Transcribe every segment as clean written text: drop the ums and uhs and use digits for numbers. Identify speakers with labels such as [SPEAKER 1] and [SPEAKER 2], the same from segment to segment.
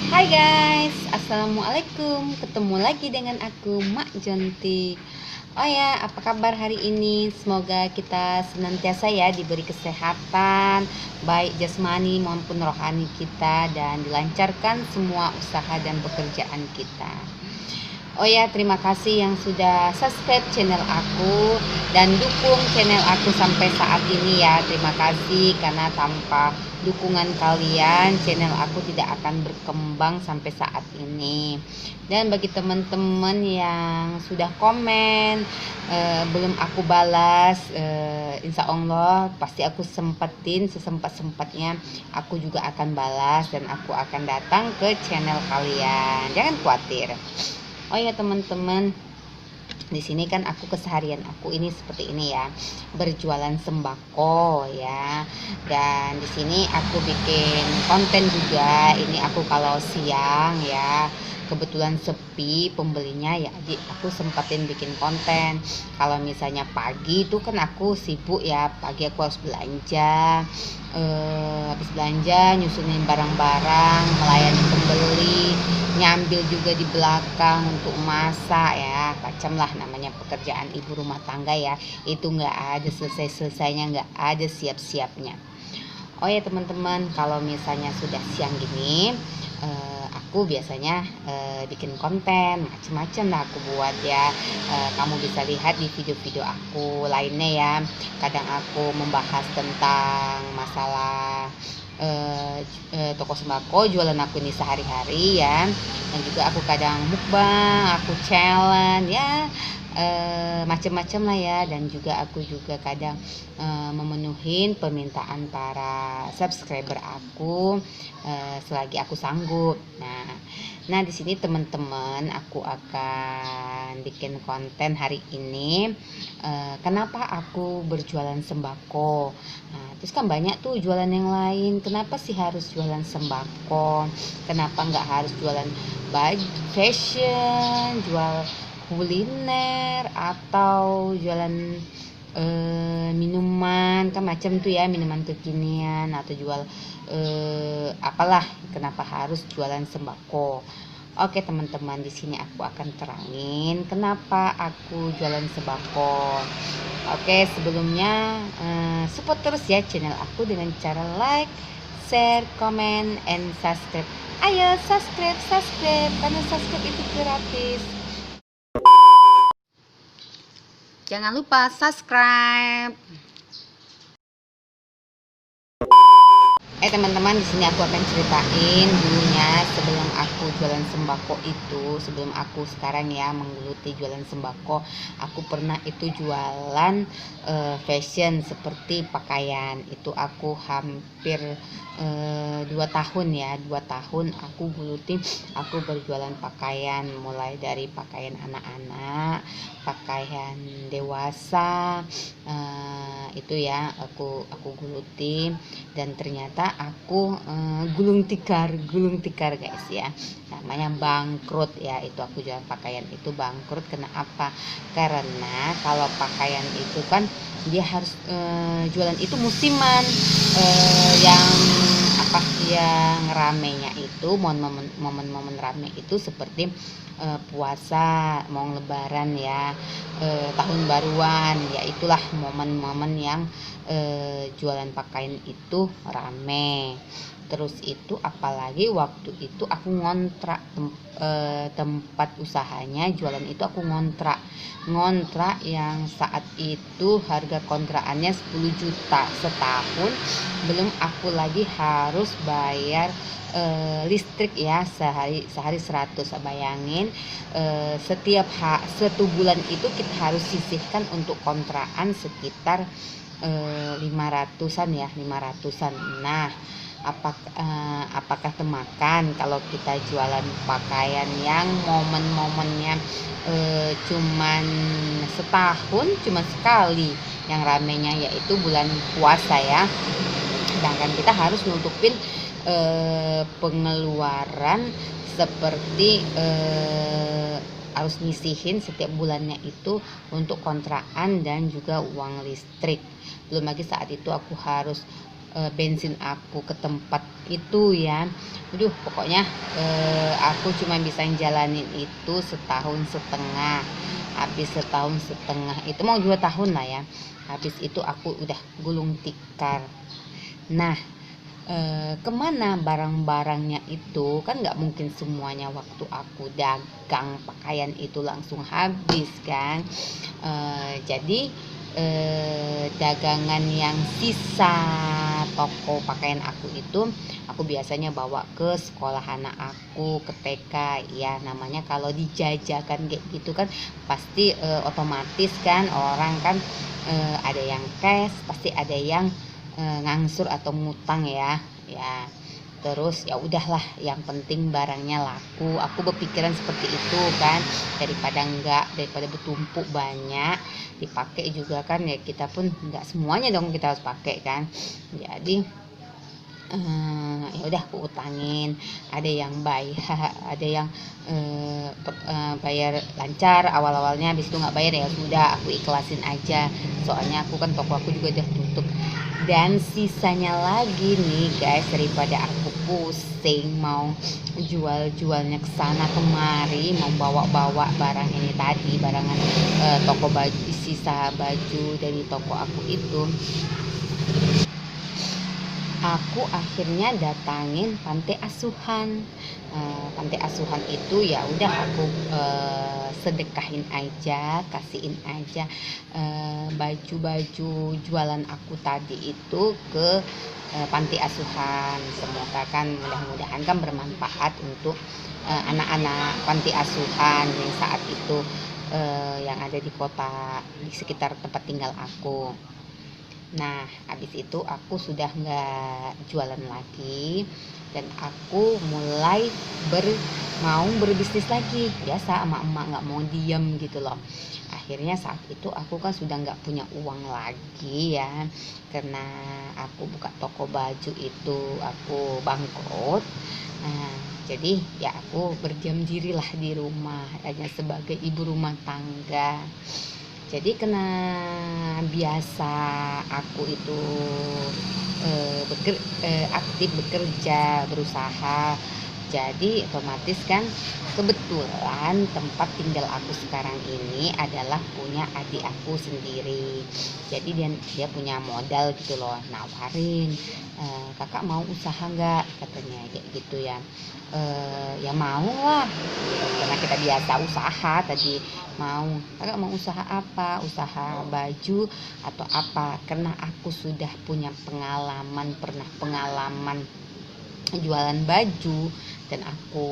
[SPEAKER 1] Hai guys, assalamualaikum. Ketemu lagi dengan aku, Mak Jonti. Oh ya, apa kabar hari ini? Semoga kita senantiasa ya diberi kesehatan, baik jasmani maupun rohani kita, dan dilancarkan semua usaha dan pekerjaan kita. Oh ya, terima kasih yang sudah subscribe channel aku dan dukung channel aku sampai saat ini ya. Terima kasih, karena tanpa dukungan kalian channel aku tidak akan berkembang sampai saat ini. Dan bagi teman-teman yang sudah komen belum aku balas, insya Allah pasti aku sempetin sesempat-sempatnya, aku juga akan balas dan aku akan datang ke channel kalian. Jangan khawatir. Oh ya teman-teman, di sini kan aku keseharian aku ini seperti ini ya, berjualan sembako ya. Dan di sini aku bikin konten juga. Ini aku kalau siang ya, kebetulan sepi pembelinya ya, jadi aku sempatin bikin konten. Kalau misalnya pagi itu kan aku sibuk ya, pagi aku harus belanja, habis belanja nyusunin barang-barang, melayani pembeli, nyambil juga di belakang untuk masak ya, macam lah namanya pekerjaan ibu rumah tangga ya. Itu nggak ada selesai-selesainya, nggak ada siap-siapnya. Oh ya teman-teman, kalau misalnya sudah siang gini, aku biasanya bikin konten macam-macam lah aku buat ya. Kamu bisa lihat di video-video aku lainnya ya. Kadang aku membahas tentang masalah toko sembako, jualan aku ini sehari-hari ya. Dan juga aku kadang mukbang, aku challenge ya, macam-macam lah ya. Dan juga aku juga kadang memenuhi permintaan para subscriber aku selagi aku sanggup. Nah di sini teman-teman, aku akan bikin konten hari ini. Kenapa aku berjualan sembako? Nah, terus kan banyak tuh jualan yang lain. Kenapa sih harus jualan sembako? Kenapa nggak harus jualan baju, fashion, jual kuliner, atau jualan minuman kan macam tuh ya, minuman kekinian, atau jual apalah. Kenapa harus jualan sembako? Oke teman-teman, di sini aku akan terangin kenapa aku jualan sembako. Oke, sebelumnya support terus ya channel aku dengan cara like, share, comment, and subscribe. Ayo subscribe, karena subscribe itu gratis. Jangan lupa subscribe. Teman-teman, di sini aku akan ceritain dulunya sebelum aku jualan sembako itu, sebelum aku sekarang ya menggeluti jualan sembako. Aku pernah itu jualan fashion seperti pakaian. Itu aku hampir 2 tahun ya, 2 tahun aku geluti, aku berjualan pakaian, mulai dari pakaian anak-anak, pakaian dewasa, itu ya aku geluti. Dan ternyata aku gulung tikar guys ya, namanya bangkrut ya. Itu aku jualan pakaian itu bangkrut. Kenapa? Karena kalau pakaian itu kan dia harus jualan itu musiman, yang yang ramenya itu momen-momen rame itu seperti puasa, mau lebaran ya, tahun baruan ya. Itulah momen-momen yang jualan pakaian itu rame. Terus itu apalagi waktu itu aku ngontrak tempat usahanya, jualan itu aku ngontrak yang saat itu harga kontrakannya 10 juta setahun. Belum aku lagi harus bayar listrik ya, sehari 100. Bayangin, setiap 1 bulan itu kita harus sisihkan untuk kontrakan sekitar 500-an ya, 500-an. Nah, apakah temakan kalau kita jualan pakaian yang momennya cuman setahun, cuma sekali yang ramenya yaitu bulan puasa ya. Sedangkan kita harus nutupin pengeluaran seperti harus nyisihin setiap bulannya itu untuk kontrakan dan juga uang listrik. Belum lagi saat itu aku harus bensin aku ke tempat itu ya. Aduh, pokoknya aku cuma bisa jalanin itu setahun setengah. Habis setahun setengah itu mau 2 tahun lah ya. Habis itu aku udah gulung tikar. Nah, kemana barang-barangnya itu kan nggak mungkin semuanya waktu aku dagang pakaian itu langsung habis kan. Jadi dagangan yang sisa toko pakaian aku itu aku biasanya bawa ke sekolah anak aku ke TK ya. Namanya kalau dijajakan kayak gitu kan pasti otomatis kan orang kan ada yang cash, pasti ada yang ngangsur atau ngutang ya. Terus ya udahlah, yang penting barangnya laku. Aku berpikiran seperti itu kan, daripada bertumpuk banyak dipakai juga kan ya, kita pun nggak semuanya dong kita harus pakai kan. Jadi ya udah aku utangin, ada yang bayar, ada yang bayar lancar awal-awalnya, habis itu nggak bayar ya sudah aku ikhlasin aja, soalnya aku kan toko aku juga udah tutup. Dan sisanya lagi nih guys, daripada aku pusing mau jualnya ke sana kemari, mau bawa-bawa barang ini tadi, barangan toko baju, sisa baju dari toko aku itu, aku akhirnya datangin panti asuhan. Panti asuhan itu ya udah aku sedekahin aja, kasihin aja baju-baju jualan aku tadi itu ke panti asuhan. Semoga kan mudah-mudahan kan bermanfaat untuk anak-anak panti asuhan yang saat itu yang ada di kota di sekitar tempat tinggal aku. Nah, habis itu aku sudah nggak jualan lagi dan aku mulai mau berbisnis lagi. Biasa sama emak nggak mau diam gitu loh. Akhirnya saat itu aku kan sudah nggak punya uang lagi ya, karena aku buka toko baju itu aku bangkrut. Nah, jadi ya aku berdiam diri lah di rumah hanya sebagai ibu rumah tangga. Jadi kena biasa aku itu aktif bekerja, berusaha. Jadi otomatis kan kebetulan tempat tinggal aku sekarang ini adalah punya adik aku sendiri. Jadi dia punya modal gitu loh, nawarin, kakak mau usaha nggak, katanya kayak gitu ya. Ya mau lah, karena kita biasa usaha tadi. Kakak mau usaha apa, usaha baju atau apa, karena aku sudah punya pernah pengalaman jualan baju dan aku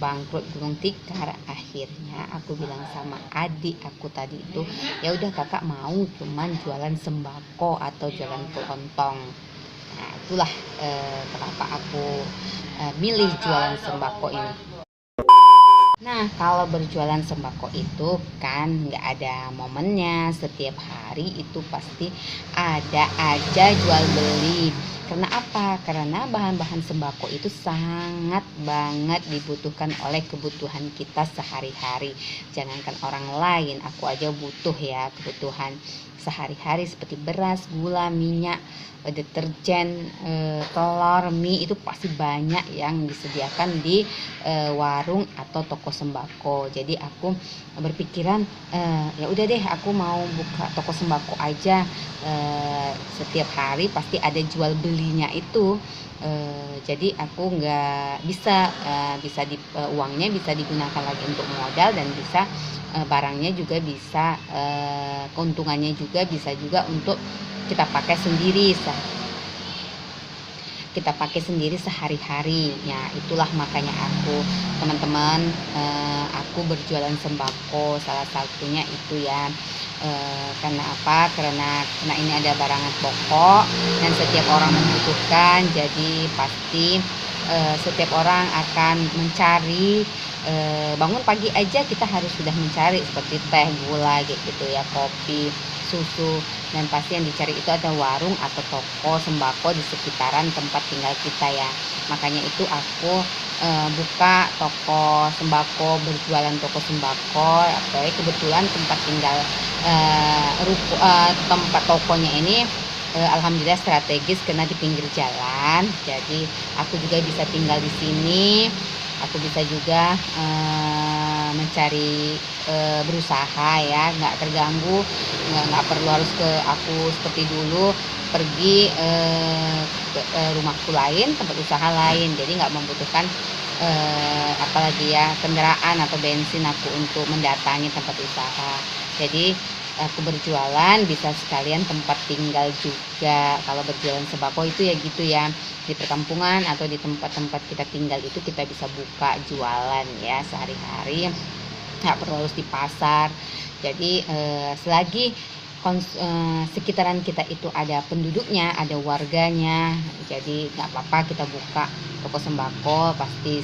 [SPEAKER 1] bangkrut gulung tikar. Akhirnya aku bilang sama adik aku tadi itu, ya udah kakak mau cuman jualan sembako atau jualan kelontong. Nah itulah kenapa aku milih jualan sembako ini. Nah, kalau berjualan sembako itu kan nggak ada momennya, setiap hari itu pasti ada aja jual beli. Karena apa? Karena bahan-bahan sembako itu sangat banget dibutuhkan oleh kebutuhan kita sehari-hari. Jangankan orang lain, aku aja butuh ya kebutuhan sehari-hari seperti beras, gula, minyak, deterjen, telur, mie, itu pasti banyak yang disediakan di warung atau toko sembako. Jadi aku berpikiran ya udah deh aku mau buka toko sembako aja, setiap hari pasti ada jual belinya itu. Jadi aku nggak bisa uangnya bisa digunakan lagi untuk modal, dan bisa barangnya juga bisa keuntungannya juga bisa juga untuk kita pakai sendiri sehari-hari ya. Itulah makanya aku, teman-teman, aku berjualan sembako salah satunya itu ya. Karena apa? Karena ini ada barangan pokok dan setiap orang membutuhkan, jadi pasti setiap orang akan mencari. Bangun pagi aja kita harus sudah mencari seperti teh, gula gitu ya, kopi, susu, dan pasti yang dicari itu ada warung atau toko sembako di sekitaran tempat tinggal kita ya. Makanya itu aku buka toko sembako, berjualan toko sembako. Kebetulan tempat tinggal tempat tokonya ini alhamdulillah strategis karena di pinggir jalan. Jadi aku juga bisa tinggal di sini. Aku bisa juga mencari berusaha ya, nggak terganggu, nggak perlu harus ke aku seperti dulu pergi ke rumahku lain, tempat usaha lain. Jadi nggak membutuhkan apalagi ya kendaraan atau bensin aku untuk mendatangi tempat usaha. Jadi aku berjualan bisa sekalian tempat tinggal juga. Kalau berjualan sembako itu ya gitu ya, di perkampungan atau di tempat-tempat kita tinggal itu kita bisa buka jualan ya sehari-hari, nggak perlu harus di pasar. Jadi selagi sekitaran kita itu ada penduduknya, ada warganya, jadi nggak apa-apa kita buka toko sembako. Pasti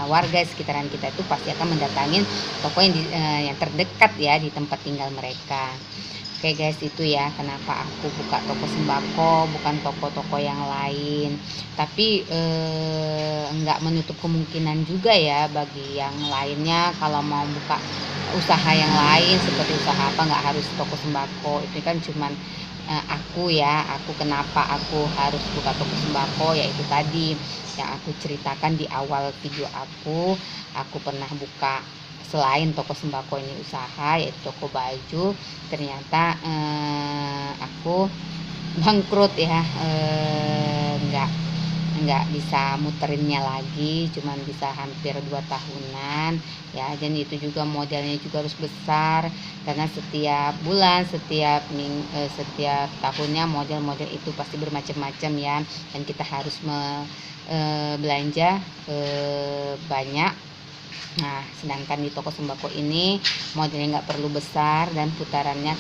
[SPEAKER 1] warga sekitaran kita itu pasti akan mendatangin toko yang terdekat ya di tempat tinggal mereka. Oke guys, itu ya kenapa aku buka toko sembako, bukan toko-toko yang lain. Tapi nggak menutup kemungkinan juga ya bagi yang lainnya kalau mau buka usaha yang lain seperti usaha apa, nggak harus toko sembako. Itu kan cuman aku kenapa aku harus buka toko sembako, yaitu tadi yang aku ceritakan di awal video aku pernah buka selain toko sembako ini usaha, yaitu toko baju. Ternyata aku bangkrut ya, nggak bisa muterinnya lagi, cuman bisa hampir 2 tahunan ya. Dan itu juga modalnya juga harus besar karena setiap bulan, setiap tahunnya model-model itu pasti bermacam-macam ya, dan kita harus belanja banyak. Nah, sedangkan di toko sembako ini modelnya nggak perlu besar dan putarannya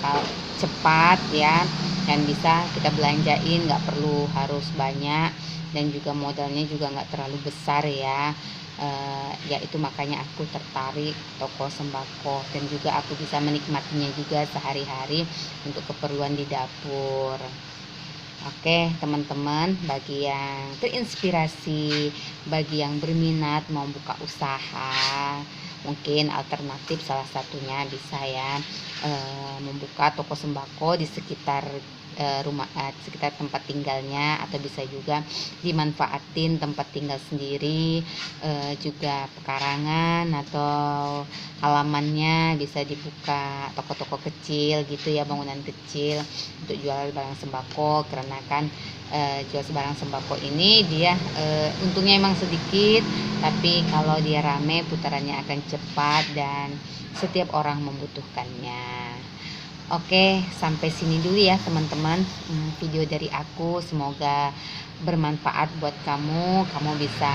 [SPEAKER 1] cepat ya, dan bisa kita belanjain, nggak perlu harus banyak, dan juga modalnya juga nggak terlalu besar ya. Ya itu makanya aku tertarik toko sembako, dan juga aku bisa menikmatinya juga sehari-hari untuk keperluan di dapur. Oke teman-teman, bagi yang terinspirasi, bagi yang berminat mau buka usaha, mungkin alternatif salah satunya bisa ya membuka toko sembako di sekitar sekitar tempat tinggalnya, atau bisa juga dimanfaatin tempat tinggal sendiri, juga pekarangan atau halamannya bisa dibuka toko-toko kecil gitu ya, bangunan kecil untuk jual barang sembako. Karena kan jual barang sembako ini dia untungnya emang sedikit, tapi kalau dia rame putarannya akan cepat dan setiap orang membutuhkannya. Oke, sampai sini dulu ya teman-teman video dari aku. Semoga bermanfaat buat kamu. Kamu bisa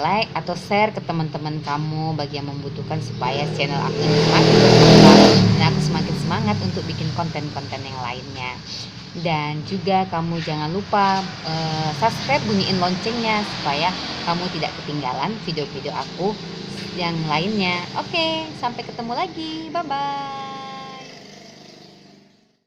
[SPEAKER 1] like atau share ke teman-teman kamu bagi yang membutuhkan, supaya channel aku ini semakin berkembang dan aku semakin semangat untuk bikin konten-konten yang lainnya. Dan juga kamu jangan lupa subscribe, bunyiin loncengnya supaya kamu tidak ketinggalan video-video aku yang lainnya. Oke, sampai ketemu lagi. Bye bye.